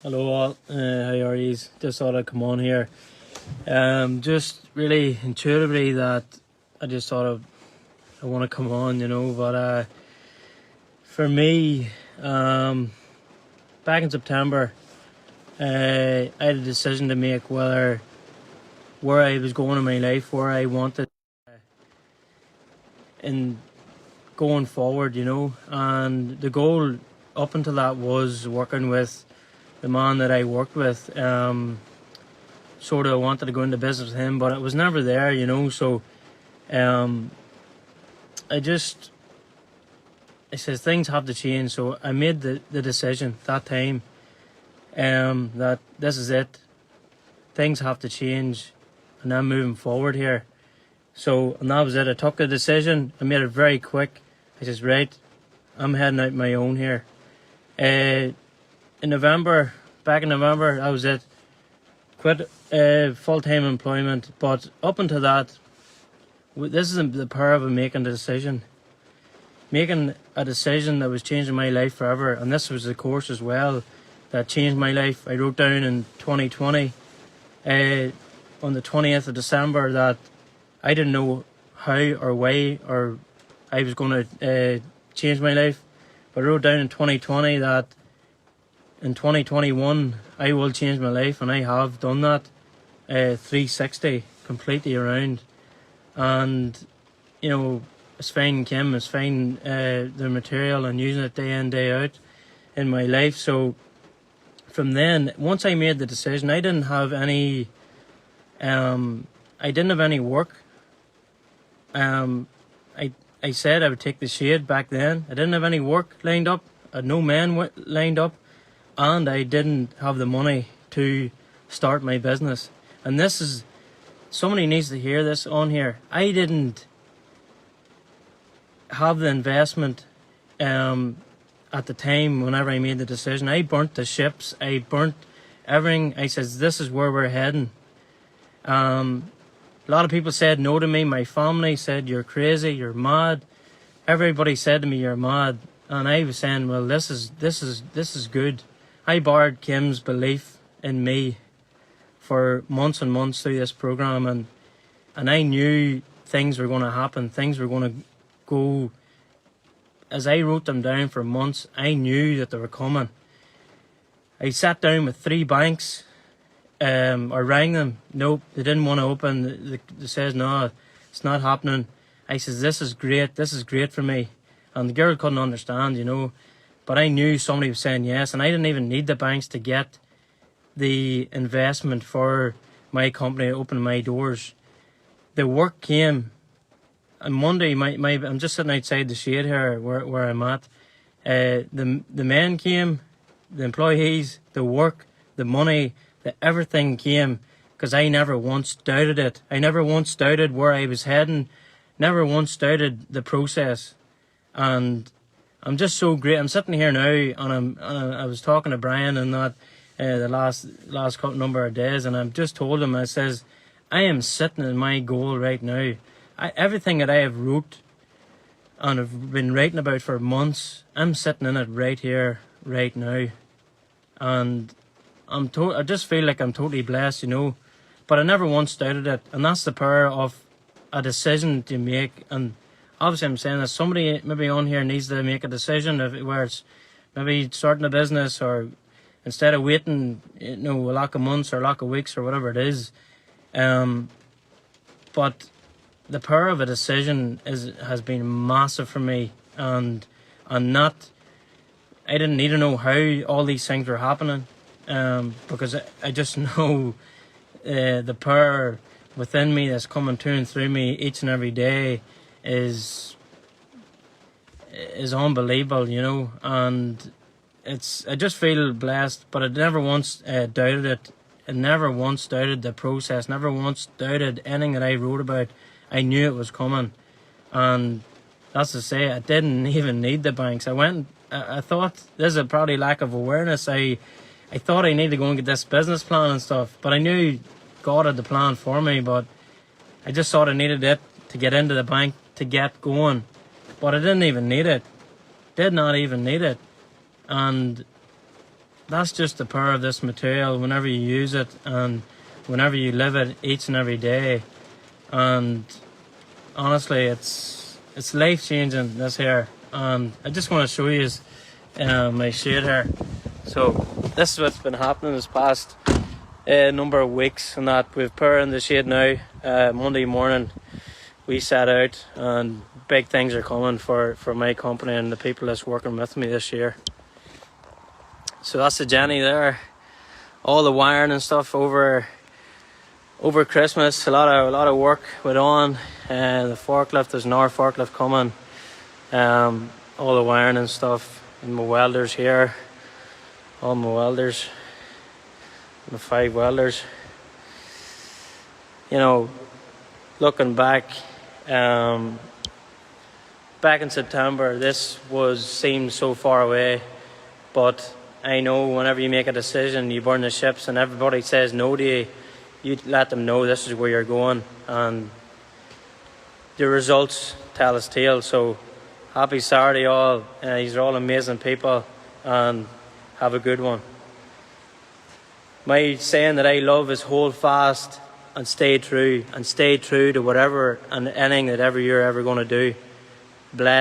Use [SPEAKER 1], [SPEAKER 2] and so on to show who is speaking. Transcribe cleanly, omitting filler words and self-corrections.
[SPEAKER 1] Hello all, how are you? Just thought I'd come on here. Just really intuitively that I just thought I want to come on, but for me, back in September, I had a decision to make where I was going in my life, where I wanted in going forward, and the goal up until that was working with the man that I worked with. Sort of wanted to go into business with him, but it was never there, so I says things have to change. So I made the decision that time, that this is it, things have to change and I'm moving forward here. So, and that was it. I took a decision, I made it very quick. I says, right, I'm heading out my own here. Back in November, that was it. Quit full-time employment, but up until that, this is the power of making a decision. Making a decision that was changing my life forever, and this was the course as well that changed my life. I wrote down in 2020, on the 20th of December, that I didn't know how or why or I was going to change my life, but I wrote down in 2020 that in 2021 I will change my life, and I have done that 360 completely around. And it's finding Kim, it's finding the material and using it day in day out in my life. So from then, once I made the decision, I didn't have any work. I said I would take the shade back then. I didn't have any work lined up. I had no man lined up. And I didn't have the money to start my business. And this is, somebody needs to hear this on here. I didn't have the investment at the time whenever I made the decision. I burnt the ships. I burnt everything. I says, this is where we're heading. A lot of people said no to me. My family said, you're crazy, you're mad. Everybody said to me, you're mad. And I was saying, well, this is good. I borrowed Kim's belief in me for months and months through this program, and I knew things were going to happen. Things were going to go as I wrote them down for months. I knew that they were coming. I sat down with 3 banks, or rang them. Nope, they didn't want to open. They says, no, it's not happening. I says, this is great for me. And the girl couldn't understand, But I knew somebody was saying yes, and I didn't even need the banks to get the investment for my company to open my doors. The work came. On Monday, I'm just sitting outside the shade here where I'm at. The men came, the employees, the work, the money, everything came, because I never once doubted it. I never once doubted where I was heading, never once doubted the process. And I'm just so great. I'm sitting here now, and I was talking to Brian and that the last couple number of days, and I've just told him, I says, I am sitting in my goal right now. Everything that I have wrote and have been writing about for months, I'm sitting in it right here, right now, and I just feel like I'm totally blessed, But I never once doubted it, and that's the power of a decision to make. And obviously, I'm saying that somebody maybe on here needs to make a decision where it's maybe starting a business, or instead of waiting, a lack of months or a lack of weeks or whatever it is. But the power of a decision has been massive for me, and I didn't need to know how all these things were happening, because I just know the power within me that's coming to and through me each and every day is unbelievable, and I just feel blessed. But I never once doubted it. I never once doubted the process, never once doubted anything that I wrote about. I knew it was coming, and that's to say, I didn't even need the banks. I thought, this is probably lack of awareness, I thought I needed to go and get this business plan and stuff, but I knew God had the plan for me, but I just thought I needed it to get into the bank, to get going. But I didn't even need it. Did not even need it. And that's just the power of this material whenever you use it and whenever you live it each and every day. And honestly, it's life changing, this here. And I just want to show you my shade here. So this is what's been happening this past number of weeks, and that we've power in the shade now. Monday morning we set out, and big things are coming for my company and the people that's working with me this year. So that's the Jenny there. All the wiring and stuff over Christmas. A lot of work went on. The forklift, there's another forklift coming. All the wiring and stuff. And my welders here. All my welders. The 5 welders. You know, looking back in September, this seemed so far away, but I know whenever you make a decision, you burn the ships, and everybody says no to you, you let them know this is where you're going, and the results tell its tale. So happy Saturday all. These are all amazing people, and have a good one. My saying that I love is hold fast and stay true to whatever and anything that ever you're ever going to do. Bless.